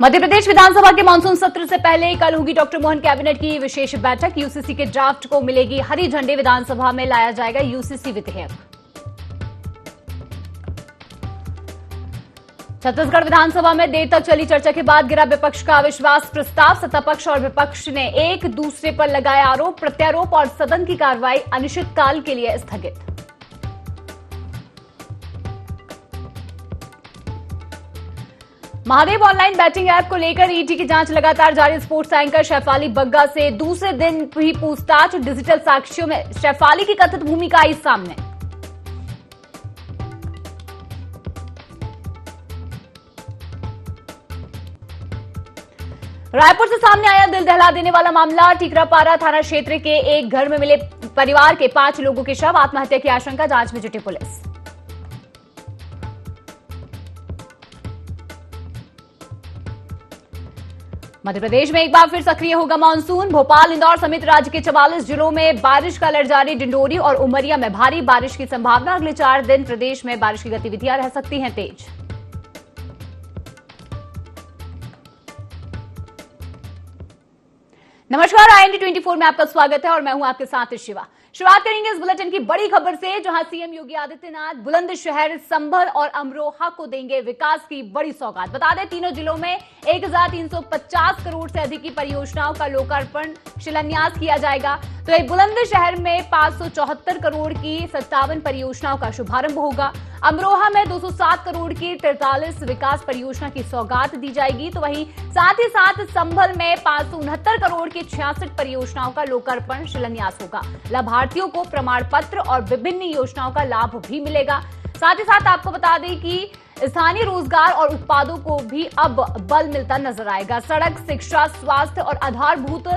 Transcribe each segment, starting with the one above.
मध्य प्रदेश विधानसभा के मानसून सत्र से पहले कल होगी डॉक्टर मोहन कैबिनेट की विशेष बैठक। यूसीसी के ड्राफ्ट को मिलेगी हरी झंडी। विधानसभा में लाया जाएगा यूसीसी विधेयक। छत्तीसगढ़ विधानसभा में देर तक चली चर्चा के बाद गिरा विपक्ष का अविश्वास प्रस्ताव। सत्तापक्ष और विपक्ष ने एक दूसरे पर लगाए आरोप प्रत्यारोप और सदन की कार्रवाई अनिश्चितकाल के लिए स्थगित। महादेव ऑनलाइन बैटिंग ऐप को लेकर ईडी की जांच लगातार जारी। स्पोर्ट्स एंकर शैफाली बग्गा से दूसरे दिन भी पूछताछ। डिजिटल साक्ष्यों में शैफाली की कथित भूमिका आई सामने। रायपुर से सामने आया दिल दहला देने वाला मामला। टीकरापारा थाना क्षेत्र के एक घर में मिले परिवार के 5 लोगों के शव। आत्महत्या की आशंका, जांच में जुटी पुलिस। मध्य प्रदेश में एक बार फिर सक्रिय होगा मानसून। भोपाल, इंदौर समेत राज्य के 44 जिलों में बारिश का अलर्ट जारी। डिंडोरी और उमरिया में भारी बारिश की संभावना। अगले 4 दिन प्रदेश में बारिश की गतिविधियां रह सकती हैं तेज। नमस्कार, IND 24 में आपका स्वागत है और मैं हूं आपके साथ शिवा। शुरुआत करेंगे इस बुलेटिन की बड़ी खबर से, जहां सीएम योगी आदित्यनाथ बुलंदशहर, संभल और अमरोहा को देंगे विकास की बड़ी सौगात। बता दें, तीनों जिलों में 1350 करोड़ से अधिक की परियोजनाओं का लोकार्पण शिलान्यास किया जाएगा। तो एक बुलंदशहर में 574 करोड़ की 57 परियोजनाओं का शुभारंभ होगा। अमरोहा में 207 करोड़ की 43 विकास परियोजना की सौगात दी जाएगी। तो वहीं साथ ही साथ संभल में 569 करोड़ की 66 परियोजनाओं का लोकार्पण शिलान्यास होगा। लाभार्थियों को प्रमाण पत्र और विभिन्न योजनाओं का लाभ भी मिलेगा। साथ ही साथ आपको बता दें कि स्थानीय रोजगार और उत्पादों को भी अब बल मिलता नजर आएगा। सड़क, शिक्षा, स्वास्थ्य और आधारभूत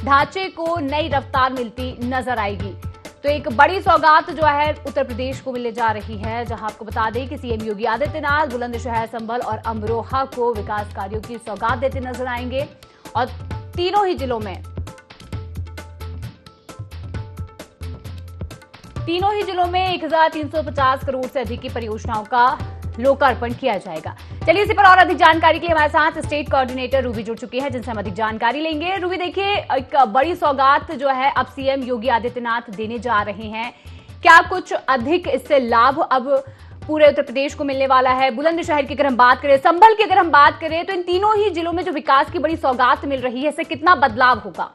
ढांचे को नई रफ्तार मिलती नजर आएगी। तो एक बड़ी सौगात जो है उत्तर प्रदेश को मिलने जा रही है, जहां आपको बता दें कि सीएम योगी आदित्यनाथ बुलंदशहर, संभल और अमरोहा को विकास कार्यों की सौगात देते नजर आएंगे। और तीनों ही जिलों में 1350 करोड़ से अधिक की परियोजनाओं का लोकार्पण किया जाएगा। चलिए इसी पर और अधिक जानकारी के लिए हमारे साथ स्टेट कोऑर्डिनेटर रूबी जुड़ चुकी है, जिनसे हम अधिक जानकारी लेंगे। रूबी, देखिए, एक बड़ी सौगात जो है अब सीएम योगी आदित्यनाथ देने जा रहे हैं। क्या कुछ अधिक इससे लाभ अब पूरे उत्तर प्रदेश को मिलने वाला है? बुलंदशहर की अगर हम बात करें, संभल की अगर हम बात करें, तो इन तीनों ही जिलों में जो विकास की बड़ी सौगात मिल रही है, इससे कितना बदलाव होगा?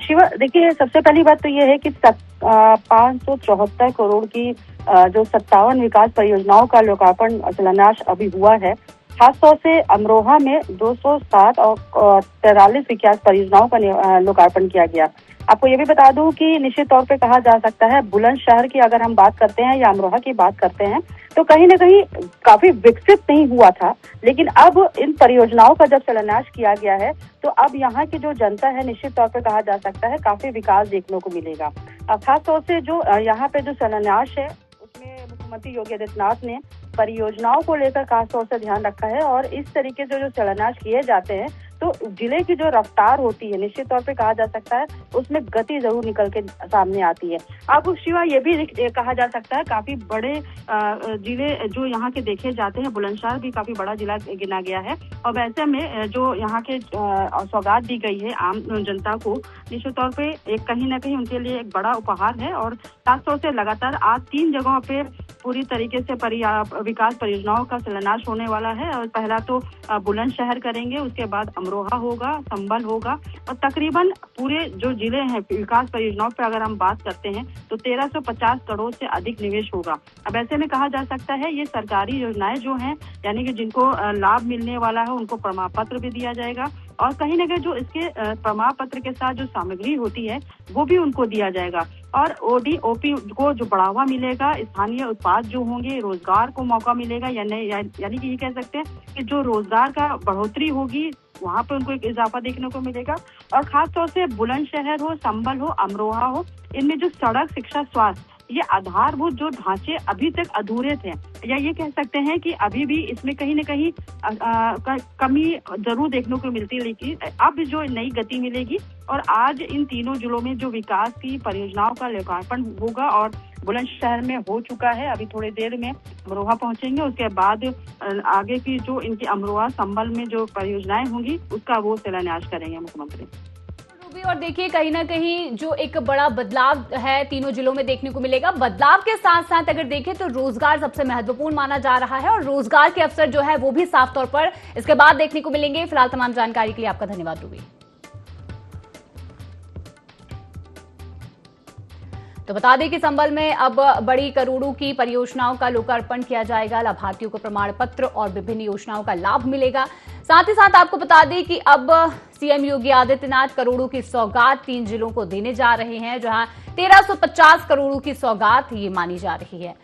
शिवा, देखिए, सबसे पहली बात तो ये है कि 574 करोड़ की जो 57 विकास परियोजनाओं का लोकार्पण शिलान्यास अभी हुआ है। खासतौर से अमरोहा में 207 और 43 विकास परियोजनाओं का लोकार्पण किया गया। आपको ये भी बता दूं कि निश्चित तौर पे कहा जा सकता है, बुलंदशहर की अगर हम बात करते हैं या अमरोहा की बात करते हैं, तो कहीं न कहीं काफी विकसित नहीं हुआ था। लेकिन अब इन परियोजनाओं का जब शिलान्यास किया गया है, तो अब यहाँ की जो जनता है, निश्चित तौर पे कहा जा सकता है काफी विकास देखने को मिलेगा। खासतौर से जो यहाँ पे जो शिलान्यास है, उसमें मुख्यमंत्री योगी आदित्यनाथ ने परियोजनाओं को लेकर खासतौर से ध्यान रखा है। और इस तरीके से जो शिलान्यास किए जाते हैं, तो जिले की जो रफ्तार होती है, निश्चित तौर पे कहा जा सकता है उसमें गति जरूर निकल के सामने आती है। अब शिवा, ये भी कहा जा सकता है काफी बड़े जिले जो यहाँ के देखे जाते हैं, बुलंदशहर भी काफी बड़ा जिला गिना गया है। और वैसे में जो यहाँ के सौगात दी गई है आम जनता को, निश्चित तौर पे एक कहीं न कहीं उनके लिए एक बड़ा उपहार है। और खासतौर से लगातार आज 3 जगहों पे पूरी तरीके से विकास परियोजनाओं का शिलान्यास होने वाला है। और पहला तो बुलंदशहर करेंगे, उसके बाद अमरोहा होगा, संभल होगा, और तकरीबन पूरे जो जिले हैं विकास परियोजनाओं पे अगर हम बात करते हैं, तो 1350 करोड़ से अधिक निवेश होगा। अब ऐसे में कहा जा सकता है ये सरकारी योजनाएं जो हैं, यानी कि जिनको लाभ मिलने वाला है, उनको प्रमाण पत्र भी दिया जाएगा। और कहीं न कहीं जो इसके प्रमाण पत्र के साथ जो सामग्री होती है, वो भी उनको दिया जाएगा। और OD-OP को जो बढ़ावा मिलेगा, स्थानीय उत्पाद जो होंगे, रोजगार को मौका मिलेगा, यानी कि ये कह सकते हैं कि जो रोजगार का बढ़ोतरी होगी, वहाँ पे उनको एक इजाफा देखने को मिलेगा। और खासतौर से बुलंदशहर हो, संभल हो, अमरोहा हो, इनमें जो सड़क, शिक्षा, स्वास्थ्य, ये आधारभूत जो ढांचे अभी तक अधूरे थे, या ये कह सकते हैं कि अभी भी इसमें कहीं न कहीं कमी जरूर देखने को मिलती है। लेकिन अब जो नई गति मिलेगी और आज इन तीनों जिलों में जो विकास की परियोजनाओं का लोकार्पण होगा और बुलंदशहर में हो चुका है। अभी थोड़ी देर में अमरोहा पहुंचेंगे, उसके बाद आगे की जो इनकी अमरोहा संभल में जो परियोजनाएं होंगी उसका वो शिलान्यास करेंगे मुख्यमंत्री। और देखिए कहीं ना कहीं जो एक बड़ा बदलाव है तीनों जिलों में देखने को मिलेगा। बदलाव के साथ साथ अगर देखें तो रोजगार सबसे महत्वपूर्ण माना जा रहा है और रोजगार के अवसर जो है वो भी साफ तौर पर इसके बाद देखने को मिलेंगे। फिलहाल तमाम जानकारी के लिए आपका धन्यवाद रूबी। तो बता दें कि संभल में अब बड़ी करोड़ों की परियोजनाओं का लोकार्पण किया जाएगा। लाभार्थियों को प्रमाण पत्र और विभिन्न योजनाओं का लाभ मिलेगा। साथ ही साथ आपको बता दें कि अब सीएम योगी आदित्यनाथ करोड़ों की सौगात 3 जिलों को देने जा रहे हैं, जहां 1350 करोड़ों की सौगात ये मानी जा रही है।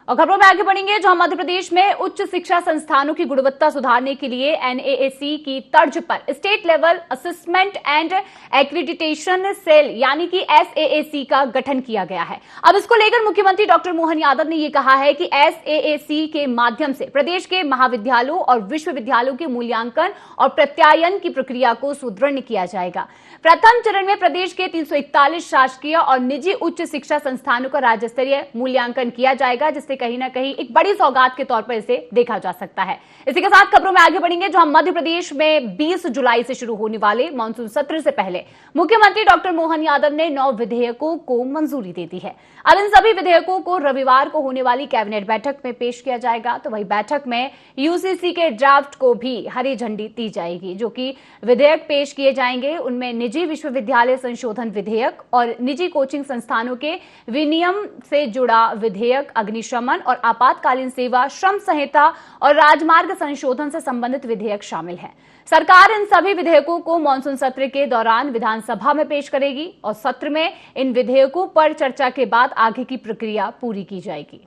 और खबरों में आगे बढ़ेंगे, जहां मध्य प्रदेश में उच्च शिक्षा संस्थानों की गुणवत्ता सुधारने के लिए एनएएसी की तर्ज पर state level assessment and accreditation cell यानी कि एसएएसी का गठन किया गया है। अब इसको लेकर मुख्यमंत्री डॉक्टर मोहन यादव ने यह कहा है कि एसएएसी के माध्यम से प्रदेश के महाविद्यालयों और विश्वविद्यालयों के मूल्यांकन और प्रत्यायन की प्रक्रिया को सुदृढ़ किया जाएगा। प्रथम चरण में प्रदेश के 341 शासकीय और निजी उच्च शिक्षा संस्थानों का राज्य स्तरीय मूल्यांकन किया जाएगा, जिससे कहीं ना कहीं एक बड़ी सौगात के तौर पर इसे देखा जा सकता है। इसी के साथ खबरों में आगे बढ़ेंगे, जहां मध्य प्रदेश में 20 जुलाई से शुरू होने वाले मानसून सत्र से पहले मुख्यमंत्री डॉक्टर मोहन यादव ने 9 विधेयकों को मंजूरी दे दी है। अब इन सभी विधेयकों को रविवार को होने वाली कैबिनेट बैठक में पेश किया जाएगा। तो वही बैठक में यूसीसी के ड्राफ्ट को भी हरी झंडी दी जाएगी। जो कि विधेयक पेश किए जाएंगे उनमें निजी विश्वविद्यालय संशोधन विधेयक और निजी कोचिंग संस्थानों के विनियम से जुड़ा विधेयक, अग्निशमन और आपातकालीन सेवा, श्रम संहिता और राजमार्ग संशोधन से संबंधित विधेयक शामिल हैं। सरकार इन सभी विधेयकों को मानसून सत्र के दौरान विधानसभा में पेश करेगी और सत्र में इन विधेयकों पर चर्चा के बाद आगे की प्रक्रिया पूरी की जाएगी।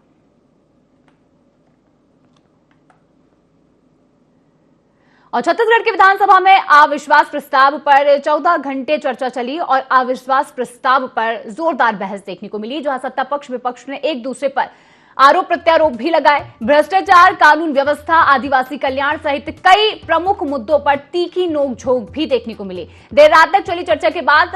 और छत्तीसगढ़ की विधानसभा में अविश्वास प्रस्ताव पर 14 घंटे चर्चा चली और अविश्वास प्रस्ताव पर जोरदार बहस देखने को मिली, जहां सत्ता पक्ष विपक्ष ने एक दूसरे पर आरोप प्रत्यारोप भी लगाए। भ्रष्टाचार, कानून व्यवस्था, आदिवासी कल्याण सहित कई प्रमुख मुद्दों पर तीखी नोकझोंक भी देखने को मिली। देर रात तक चली चर्चा के बाद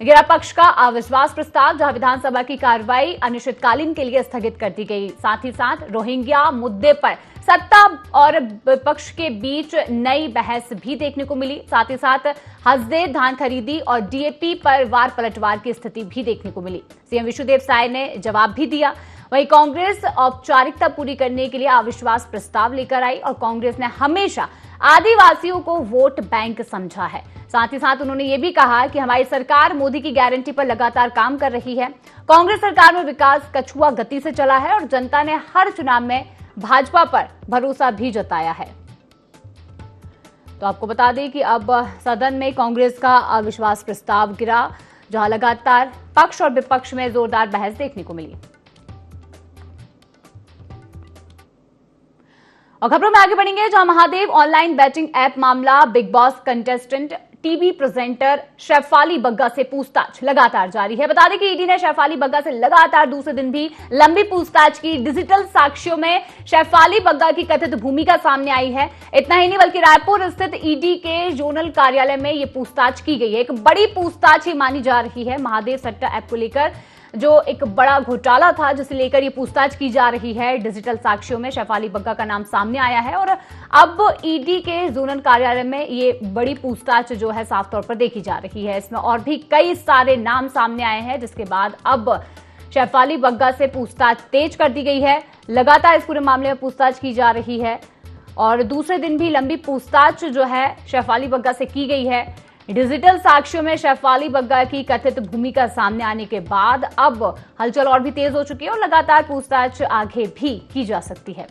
गिरा पक्ष का अविश्वास प्रस्ताव, जहां विधानसभा की कार्रवाई अनिश्चितकालीन के लिए स्थगित कर दी गई। साथ ही साथ रोहिंग्या मुद्दे पर सत्ता और विपक्ष के बीच नई बहस भी देखने को मिली। साथ ही साथ हसदेव धान खरीदी और डीएपी पर वार पलटवार की स्थिति भी देखने को मिली। सीएम विष्णुदेव साय ने जवाब भी दिया। वहीं कांग्रेस औपचारिकता पूरी करने के लिए अविश्वास प्रस्ताव लेकर आई और कांग्रेस ने हमेशा आदिवासियों को वोट बैंक समझा है। साथ ही साथ उन्होंने ये भी कहा कि हमारी सरकार मोदी की गारंटी पर लगातार काम कर रही है। कांग्रेस सरकार में विकास कछुआ गति से चला है और जनता ने हर चुनाव में भाजपा पर भरोसा भी जताया है। तो आपको बता दें कि अब सदन में कांग्रेस का अविश्वास प्रस्ताव गिरा, जहां लगातार पक्ष और विपक्ष में जोरदार बहस देखने को मिली। और खबरों में आगे बढ़ेंगे, जहां महादेव ऑनलाइन बैटिंग ऐप मामला, Bigg Boss contestant TV presenter Shefali Bagga से पूछताछ लगातार जारी है। बता दें कि ईडी ने शेफाली बग्गा से लगातार दूसरे दिन भी लंबी पूछताछ की। डिजिटल साक्ष्यों में शेफाली बग्गा की कथित भूमिका सामने आई है। इतना ही नहीं बल्कि रायपुर स्थित ईडी के जोनल कार्यालय में ये पूछताछ की गई है। एक बड़ी पूछताछ ही मानी जा रही है। महादेव सट्टा ऐप को लेकर जो एक बड़ा घोटाला था, जिसे लेकर ये पूछताछ की जा रही है। डिजिटल साक्ष्यों में शेफाली बग्गा का नाम सामने आया है और अब ईडी के जोनल कार्यालय में ये बड़ी पूछताछ जो है साफ तौर पर देखी जा रही है। इसमें और भी कई सारे नाम सामने आए हैं, जिसके बाद अब शेफाली बग्गा से पूछताछ तेज कर दी गई है। लगातार इस पूरे मामले में पूछताछ की जा रही है और दूसरे दिन भी लंबी पूछताछ जो है शेफाली बग्गा से की गई है। डिजिटल साक्ष्यों में शेफाली बग्गा की कथित भूमिका सामने आने के बाद अब हलचल और भी तेज हो चुकी है और लगातार पूछताछ आगे भी की जा सकती है।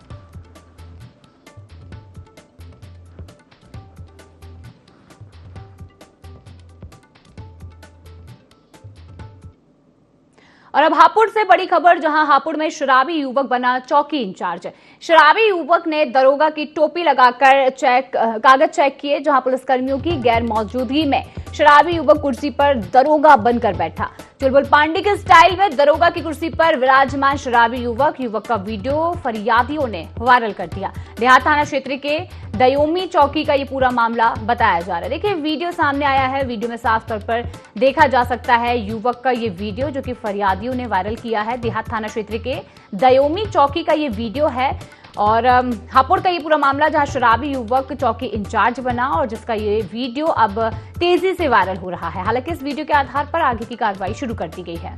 और अब हापुड़ से बड़ी खबर, जहां हापुड़ में शराबी युवक बना चौकी इंचार्ज। शराबी युवक ने दरोगा की टोपी लगाकर कागज चेक किए, जहां पुलिसकर्मियों की गैर मौजूदगी में शराबी युवक कुर्सी पर दरोगा बनकर बैठा। चुलबुल पांडे के स्टाइल में दरोगा की कुर्सी पर विराजमान शराबी युवक का वीडियो फरियादियों ने वायरल कर दिया। देहात थाना क्षेत्र के दयोमी चौकी का ये पूरा मामला बताया जा रहा है। देखिए वीडियो सामने आया है, वीडियो में साफ तौर पर देखा जा सकता है युवक का ये वीडियो जो कि फरियादियों ने वायरल किया है। देहात थाना क्षेत्र के दयोमी चौकी का ये वीडियो है और हापुड़ का ये पूरा मामला जहां शराबी युवक चौकी इंचार्ज बना और जिसका ये वीडियो अब तेजी से वायरल हो रहा है। हालांकि इस वीडियो के आधार पर आगे की कार्रवाई शुरू कर दी गई है।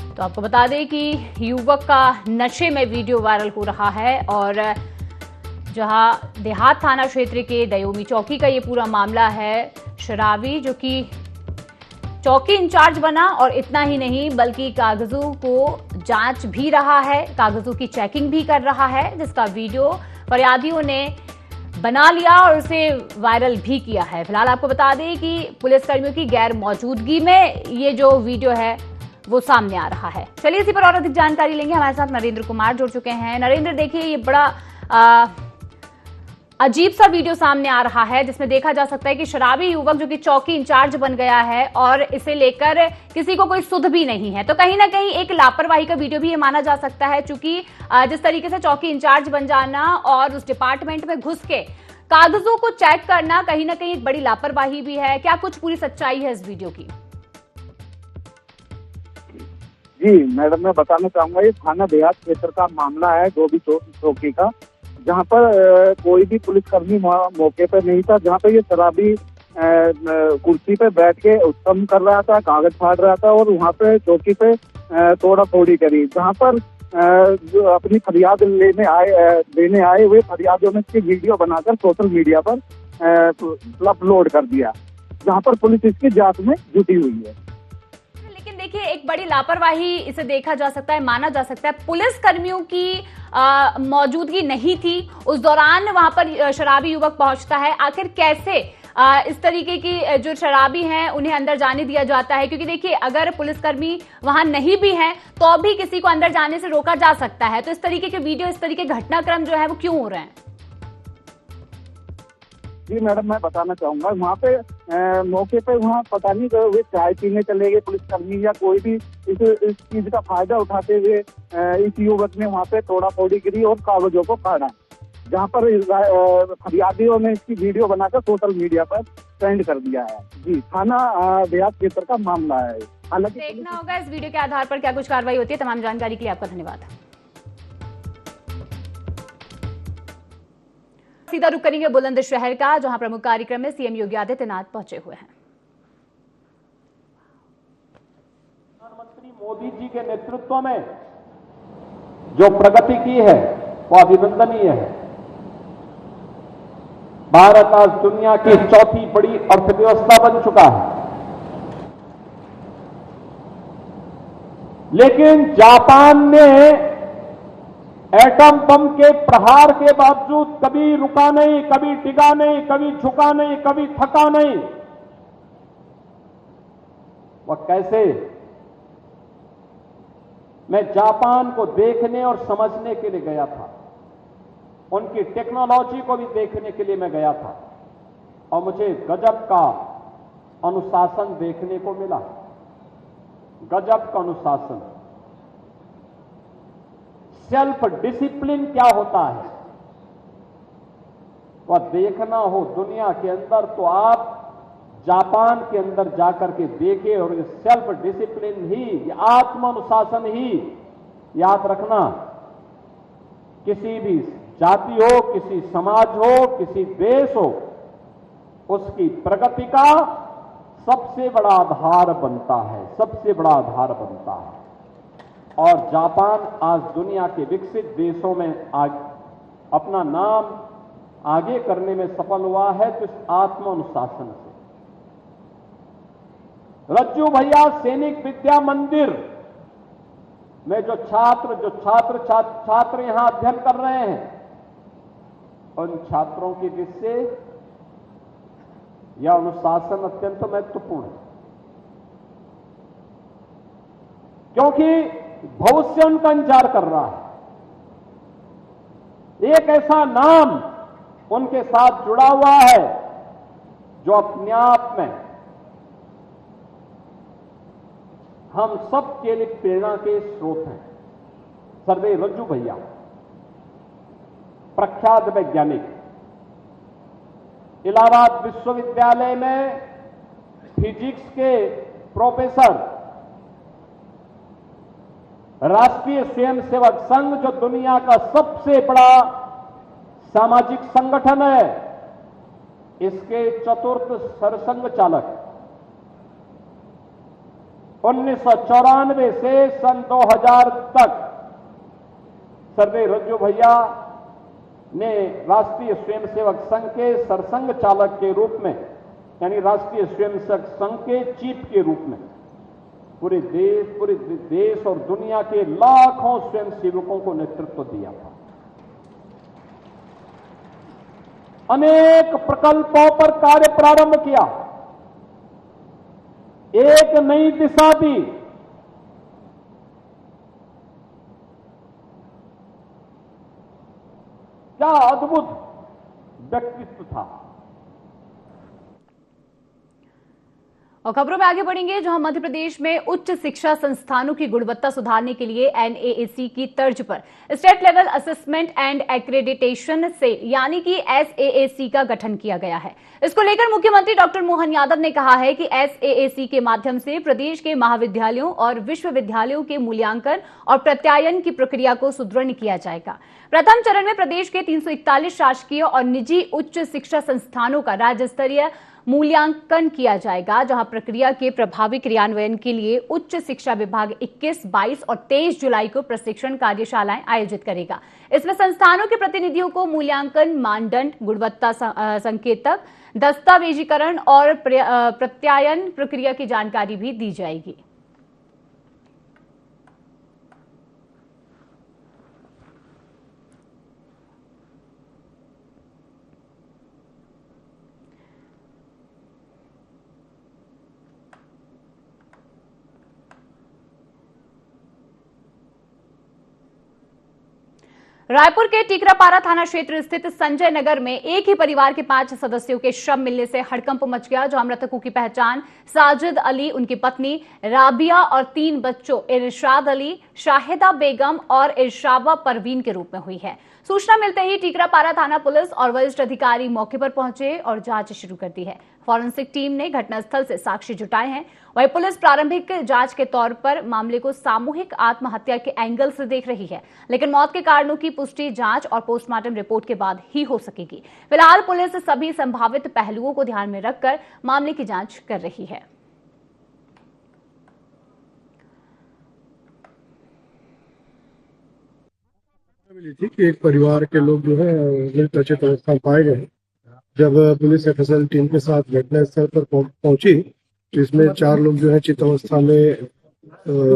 तो आपको बता दें कि युवक का नशे में वीडियो वायरल हो रहा है और जहां देहात थाना क्षेत्र के दयोमी चौकी का ये पूरा मामला है। शराबी जो कि चौकी इंचार्ज बना और इतना ही नहीं बल्कि कागजों को जांच भी रहा है, कागजों की चेकिंग भी कर रहा है, जिसका वीडियो फरियादियों ने बना लिया और उसे वायरल भी किया है। फिलहाल आपको बता दें कि पुलिसकर्मियों की गैर मौजूदगी में ये जो वीडियो है वो सामने आ रहा है। चलिए इसी पर और अधिक जानकारी लेंगे। हमारे साथ नरेंद्र कुमार जुड़ चुके हैं। नरेंद्र, देखिए ये बड़ा अजीब सा वीडियो सामने आ रहा है जिसमें देखा जा सकता है कि शराबी युवक जो कि चौकी इंचार्ज बन गया है और इसे लेकर किसी को कोई सुध भी नहीं है। तो कहीं ना कहीं एक लापरवाही का वीडियो भी ये माना जा सकता है, चूंकि जिस तरीके से चौकी इंचार्ज बन जाना और उस डिपार्टमेंट में घुस के कागजों को चेक करना कहीं ना कहीं एक बड़ी लापरवाही भी है। क्या कुछ पूरी सच्चाई है इस वीडियो की? जी मैडम, मैं बताना चाहूंगा ये थाना देहात क्षेत्र का मामला है, गोभी चौकी का, जहाँ पर कोई भी पुलिसकर्मी मौके पर नहीं था। जहाँ पर ये शराबी कुर्सी पे बैठ के उत्तम कर रहा था, कागज फाड़ रहा था और वहाँ पे चौकी पे तोड़ा फोड़ी करी। जहाँ पर जो अपनी फरियाद लेने आए हुए फरियादियों ने इसकी वीडियो बनाकर सोशल मीडिया पर अपलोड कर दिया, जहाँ पर पुलिस इसकी जांच में जुटी हुई है। लेकिन देखिए एक बड़ी लापरवाही इसे देखा जा सकता है, माना जा सकता है। पुलिस कर्मियों की मौजूदगी नहीं थी, उस दौरान वहां पर शराबी युवक पहुंचता है। आखिर कैसे इस तरीके की जो शराबी हैं उन्हें अंदर जाने दिया जाता है? क्योंकि देखिए अगर पुलिसकर्मी वहां नहीं भी हैं तो भी किसी को अंदर जाने से रोका जा सकता है। तो इस तरीके के वीडियो, इस तरीके घटनाक्रम जो है वो क्यों हो रहे हैं? जी मैडम, मैं बताना चाहूंगा वहाँ पे मौके पे वहाँ पता नहीं वे चाय पीने चले गए पुलिसकर्मी या कोई भी इस चीज का फायदा उठाते हुए इस युवक ने वहाँ पे तोड़ा फोड़ी करी और कागजों को काटा, जहाँ पर फरियादियों ने इसकी वीडियो बनाकर सोशल मीडिया पर सेंड कर दिया है। जी, थाना देहात क्षेत्र का मामला है। हालांकि देखना होगा इस वीडियो के आधार पर क्या कुछ कार्रवाई होती है। तमाम जानकारी के लिए आपका धन्यवाद। सीधा रुक करेंगे बुलंदशहर का, जहां प्रमुख कार्यक्रम में सीएम योगी आदित्यनाथ पहुंचे हुए हैं। प्रधानमंत्री मोदी जी के नेतृत्व में जो प्रगति की है वो अभिनंदनीय है। भारत आज दुनिया की चौथी बड़ी अर्थव्यवस्था बन चुका है, लेकिन जापान ने एटम बम के प्रहार के बावजूद कभी रुका नहीं, कभी टिका नहीं, कभी झुका नहीं, कभी थका नहीं। वह कैसे? मैं जापान को देखने और समझने के लिए गया था, उनकी टेक्नोलॉजी को भी देखने के लिए मैं गया था और मुझे गजब का अनुशासन देखने को मिला। गजब का अनुशासन, सेल्फ डिसिप्लिन क्या होता है वह देखना हो दुनिया के अंदर तो आप जापान के अंदर जाकर के देखें। और ये सेल्फ डिसिप्लिन ही, ये आत्म अनुशासन ही, याद रखना, किसी भी जाति हो, किसी समाज हो, किसी देश हो, उसकी प्रगति का सबसे बड़ा आधार बनता है, सबसे बड़ा आधार बनता है। और जापान आज दुनिया के विकसित देशों में अपना नाम आगे करने में सफल हुआ है तो इस आत्म अनुशासन से। रज्जू भैया सैनिक विद्या मंदिर में जो छात्र यहां अध्ययन कर रहे हैं, उन छात्रों की दृष्टि से यह अनुशासन अत्यंत महत्वपूर्ण है, क्योंकि भविष्य उनका इंतजार कर रहा है। एक ऐसा नाम उनके साथ जुड़ा हुआ है जो अपने आप में हम सब के लिए प्रेरणा के स्रोत हैं। सर्वे रज्जू भैया प्रख्यात वैज्ञानिक, इलाहाबाद विश्वविद्यालय में फिजिक्स के प्रोफेसर, राष्ट्रीय स्वयंसेवक संघ जो दुनिया का सबसे बड़ा सामाजिक संगठन है, इसके चतुर्थ सरसंघ चालक 1994 से सन 2000 तक सर्वे रज्जू भैया ने राष्ट्रीय स्वयंसेवक संघ के सरसंघ चालक के रूप में, यानी राष्ट्रीय स्वयंसेवक संघ के चीफ के रूप में पूरे देश और दुनिया के लाखों स्वयंसेवकों को नेतृत्व दिया था। अनेक प्रकल्पों पर कार्य प्रारंभ किया, एक नई दिशा दी। क्या अद्भुत व्यक्तित्व था। और खबरों में आगे बढ़ेंगे, जहां मध्य प्रदेश में उच्च शिक्षा संस्थानों की गुणवत्ता सुधारने के लिए एनएएसी की तर्ज पर state level assessment and accreditation से यानी कि एसएएसी का गठन किया गया है। इसको लेकर मुख्यमंत्री डॉक्टर मोहन यादव ने कहा है कि एसएएसी के माध्यम से प्रदेश के महाविद्यालयों और विश्वविद्यालयों के मूल्यांकन और प्रत्यायन की प्रक्रिया को सुदृढ़ किया जाएगा। प्रथम चरण में प्रदेश के 341 शासकीय और निजी उच्च शिक्षा संस्थानों का राज्य स्तरीय मूल्यांकन किया जाएगा, जहां प्रक्रिया के प्रभावी क्रियान्वयन के लिए उच्च शिक्षा विभाग 21, 22 और 23 जुलाई को प्रशिक्षण कार्यशालाएं आयोजित करेगा। इसमें संस्थानों के प्रतिनिधियों को मूल्यांकन मानदंड, गुणवत्ता संकेतक, दस्तावेजीकरण और प्रत्यायन प्रक्रिया की जानकारी भी दी जाएगी। रायपुर के टीकरापारा थाना क्षेत्र स्थित संजय नगर में एक ही परिवार के 5 सदस्यों के शव मिलने से हड़कंप मच गया, जहां मृतकों की पहचान साजिद अली, उनकी पत्नी राबिया और 3 बच्चों इरशाद अली, शाहिदा बेगम और इरशाबा परवीन के रूप में हुई है। सूचना मिलते ही टीकरापारा थाना पुलिस और वरिष्ठ अधिकारी मौके पर पहुंचे और जांच शुरू कर दी है। फॉरेंसिक टीम ने घटनास्थल से साक्ष्य जुटाए हैं। वहीं पुलिस प्रारंभिक जांच के तौर पर मामले को सामूहिक आत्महत्या के एंगल से देख रही है, लेकिन मौत के कारणों की पुष्टि जांच और पोस्टमार्टम रिपोर्ट के बाद ही हो सकेगी। फिलहाल पुलिस सभी संभावित पहलुओं को ध्यान में रखकर मामले की जांच कर रही है। मिली थी कि एक परिवार के लोग जो है मृत अचेत अवस्था में पाए गए। जब पुलिस एफएसएल टीम के साथ घटनास्थल पर पहुंची तो इसमें 4 लोग जो है चित अवस्था में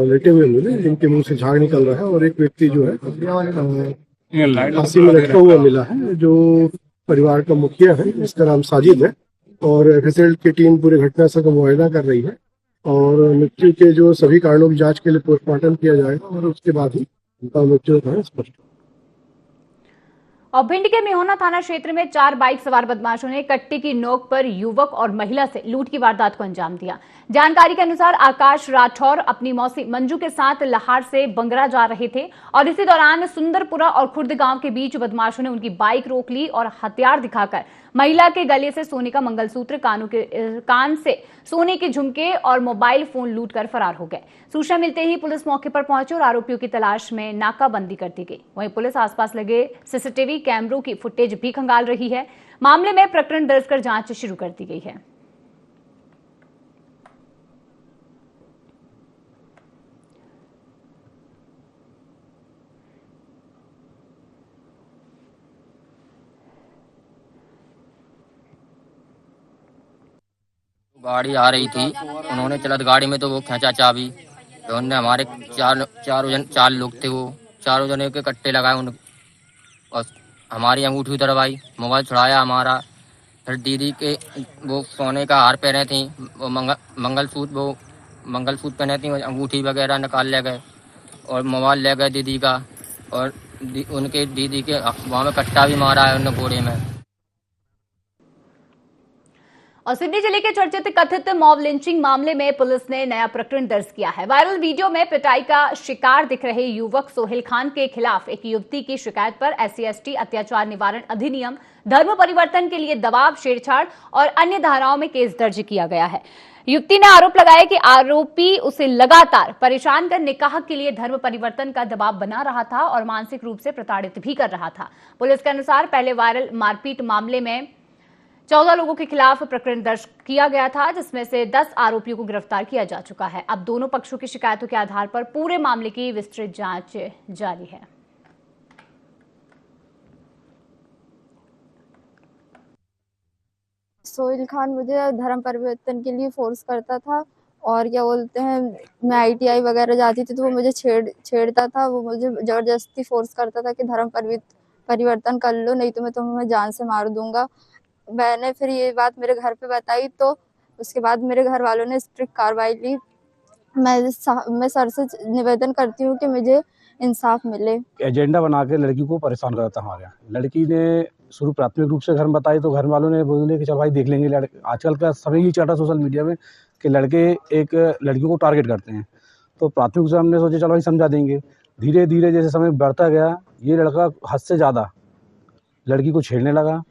लेटे हुए मिले, जिनके मुंह से झाग निकल रहा है, और एक व्यक्ति जो है फांसी में लटका हुआ मिला है, जो परिवार का मुखिया है, इसका नाम साजिद है। और एफएसएल की टीम पूरे घटनास्थल का मुआयना कर रही है और मृत्यु के जो सभी कारणों की जांच के लिए पोस्टमार्टम किया जाएगा और उसके बाद ही उनका मृत्यु का स्पष्ट। और भिंड के मिहोना थाना क्षेत्र में 4 बाइक सवार बदमाशों ने कट्टे की नोक पर युवक और महिला से लूट की वारदात को अंजाम दिया। जानकारी के अनुसार आकाश राठौर अपनी मौसी मंजू के साथ लहार से बंगरा जा रहे थे और इसी दौरान सुंदरपुरा और खुर्द गांव के बीच बदमाशों ने उनकी बाइक रोक ली और हथियार दिखाकर महिला के गले से सोने का मंगलसूत्र, कान से सोने के झुमके और मोबाइल फोन लूटकर फरार हो गए। सूचना मिलते ही पुलिस मौके पर पहुंची और आरोपियों की तलाश में नाकाबंदी कर दी गई। वहीं पुलिस आसपास लगे सीसीटीवी कैमरों की फुटेज भी खंगाल रही है। मामले में प्रकरण दर्ज कर जांच शुरू कर दी गई है। गाड़ी आ रही थी, उन्होंने चलत गाड़ी में तो वो खींचा चाबी, तो उन्होंने हमारे चार लोग थे, वो चारों जने के कट्टे लगाए उन और हमारी अंगूठी उतरवाई, मोबाइल छुड़ाया हमारा। फिर दीदी के वो सोने का हार पहने थी, वो मंगलसूत्र पहने थी, अंगूठी वगैरह निकाल ले गए और मोबाइल ले गए दीदी का, और उनके दीदी के वहाँ में कट्टा भी मारा है उन्होंने घोड़े में। और सिडनी जिले के चर्चित कथित मॉब लिंचिंग मामले में पुलिस ने नया प्रकरण दर्ज किया है। वायरल वीडियो में पिटाई का शिकार दिख रहे युवक सोहेल खान के खिलाफ एक युवती की शिकायत पर SC/ST अत्याचार निवारण अधिनियम, धर्म परिवर्तन के लिए दबाव, छेड़छाड़ और अन्य धाराओं में केस दर्ज किया गया है। युवती ने आरोप लगाया कि आरोपी उसे लगातार परेशान कर निकाह के लिए धर्म परिवर्तन का दबाव बना रहा था और मानसिक रूप से प्रताड़ित भी कर रहा था। पुलिस के अनुसार पहले वायरल मारपीट मामले में 14 लोगों के खिलाफ प्रकरण दर्ज किया गया था, जिसमें से 10 आरोपियों को गिरफ्तार किया जा चुका है। अब दोनों पक्षों की शिकायतों के आधार पर पूरे मामले की विस्तृत जांच जारी है। सोहेल खान मुझे धर्म परिवर्तन के लिए फोर्स करता था और क्या बोलते हैं, मैं ITI वगैरह जाती थी तो वो मुझे छेड़ता था। वो मुझे जबरदस्ती फोर्स करता था कि धर्म परिवर्तन कर लो, नहीं तो मैं तुम्हें जान से मार दूंगा। मैंने फिर ये बात मेरे घर पे बताई तो उसके बाद मेरे घर वालों ने स्ट्रिक्ट कार्रवाई ली। मैं सर से निवेदन करती हूँ कि मुझे इंसाफ मिले। एजेंडा बना के लड़की को परेशान करता था। हमारे यहाँ लड़की ने शुरू प्राथमिक रूप से घर में बताई तो घर वालों ने बोले कि चल भाई देख लेंगे। आजकल का समय ही चल रहा सोशल मीडिया में कि लड़के एक लड़कियों को टारगेट करते हैं, तो प्राथमिक रूप से हमने सोचा चलो भाई समझा देंगे। धीरे धीरे जैसे समय बढ़ता गया, ये लड़का हद से ज़्यादा लड़की को छेड़ने लगा,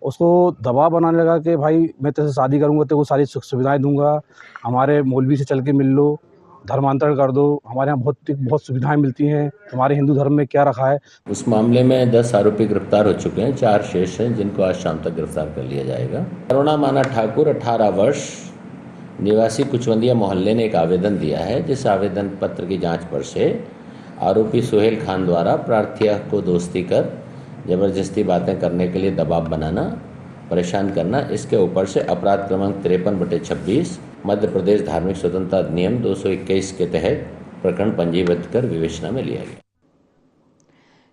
उसको दबाव बनाने लगा कि भाई मैं तेरे से शादी करूँगा, तेरे को सारी सुख सुविधाएँ दूंगा, हमारे मौलवी से चल के मिल लो, धर्मांतरण कर दो, हमारे यहाँ बहुत सुविधाएं मिलती हैं, तुम्हारे हिंदू धर्म में क्या रखा है। उस मामले में 10 आरोपी गिरफ्तार हो चुके हैं, 4 शेष हैं जिनको आज शाम तक गिरफ्तार कर लिया जाएगा। करुणा माना ठाकुर 18 वर्ष निवासी कुचवंदिया मोहल्ले ने एक आवेदन दिया है, जिस आवेदन पत्र की जांच पर से आरोपी सोहेल खान द्वारा प्रार्थिया को दोस्ती कर जबरदस्ती बातें करने के लिए दबाव बनाना, परेशान करना, इसके ऊपर से अपराध क्रमांक 53/26 मध्य प्रदेश धार्मिक स्वतंत्रता अधिनियम 221 के तहत प्रकरण पंजीबद्ध कर विवेचना में लिया गया।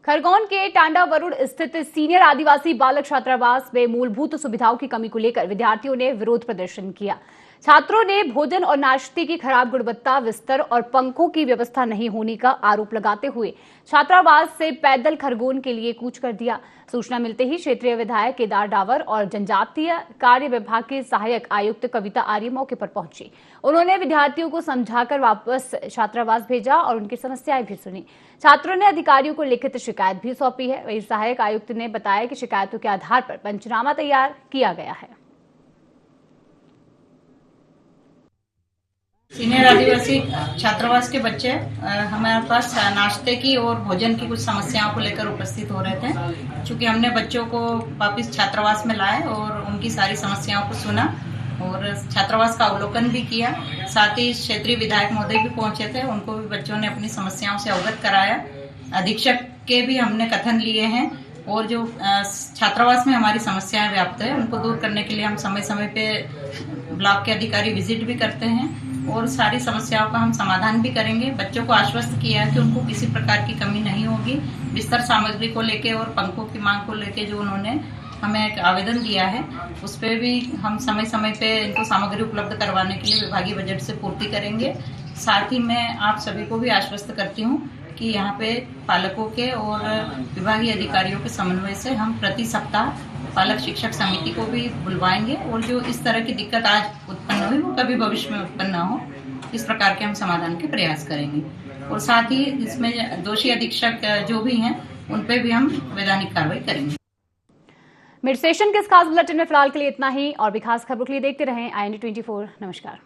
खरगोन के टांडा वरुड़ स्थित सीनियर आदिवासी बालक छात्रावास में मूलभूत सुविधाओं की कमी को लेकर विद्यार्थियों ने विरोध प्रदर्शन किया। छात्रों ने भोजन और नाश्ते की खराब गुणवत्ता, बिस्तर और पंखों की व्यवस्था नहीं होने का आरोप लगाते हुए छात्रावास से पैदल खरगोन के लिए कूच कर दिया। सूचना मिलते ही क्षेत्रीय विधायक केदार डावर और जनजातीय कार्य विभाग के सहायक आयुक्त कविता आर्य मौके पर पहुंची। उन्होंने विद्यार्थियों को समझाकर वापस छात्रावास भेजा और उनकी समस्याएं भी सुनी। छात्रों ने अधिकारियों को लिखित शिकायत भी सौंपी है। वहीं सहायक आयुक्त ने बताया कि शिकायतों के आधार पर पंचनामा तैयार किया गया है। सीनियर आदिवासी छात्रावास के बच्चे हमारे पास नाश्ते की और भोजन की कुछ समस्याओं को लेकर उपस्थित हो रहे थे। चूंकि हमने बच्चों को वापस छात्रावास में लाए और उनकी सारी समस्याओं को सुना और छात्रावास का अवलोकन भी किया, साथ ही क्षेत्रीय विधायक महोदय भी पहुंचे थे, उनको भी बच्चों ने अपनी समस्याओं से अवगत कराया। अधीक्षक के भी हमने कथन लिए हैं और जो छात्रावास में हमारी समस्याएं व्याप्त है उनको दूर करने के लिए हम समय समय पे ब्लॉक के अधिकारी विजिट भी करते हैं और सारी समस्याओं का हम समाधान भी करेंगे। बच्चों को आश्वस्त किया है कि उनको किसी प्रकार की कमी नहीं होगी। बिस्तर सामग्री को लेके और पंखों की मांग को लेके जो उन्होंने हमें एक आवेदन दिया है, उस पर भी हम समय समय पे इनको सामग्री उपलब्ध करवाने के लिए विभागीय बजट से पूर्ति करेंगे। साथ ही मैं आप सभी को भी आश्वस्त करती हूँ कि यहाँ पे पालकों के और विभागीय अधिकारियों के समन्वय से हम प्रति सप्ताह पालक शिक्षक समिति को भी बुलवाएंगे और जो इस तरह की दिक्कत आज उत्पन्न हुई वो कभी भविष्य में उत्पन्न ना हो, इस प्रकार के हम समाधान के प्रयास करेंगे। और साथ ही इसमें दोषी अधीक्षक जो भी हैं उन पर भी हम वैधानिक कार्रवाई करेंगे। मिड सेशन के इस खास बुलेटिन में फिलहाल के लिए इतना ही और भी खास खबरों के लिए देखते रहें IND 24। नमस्कार।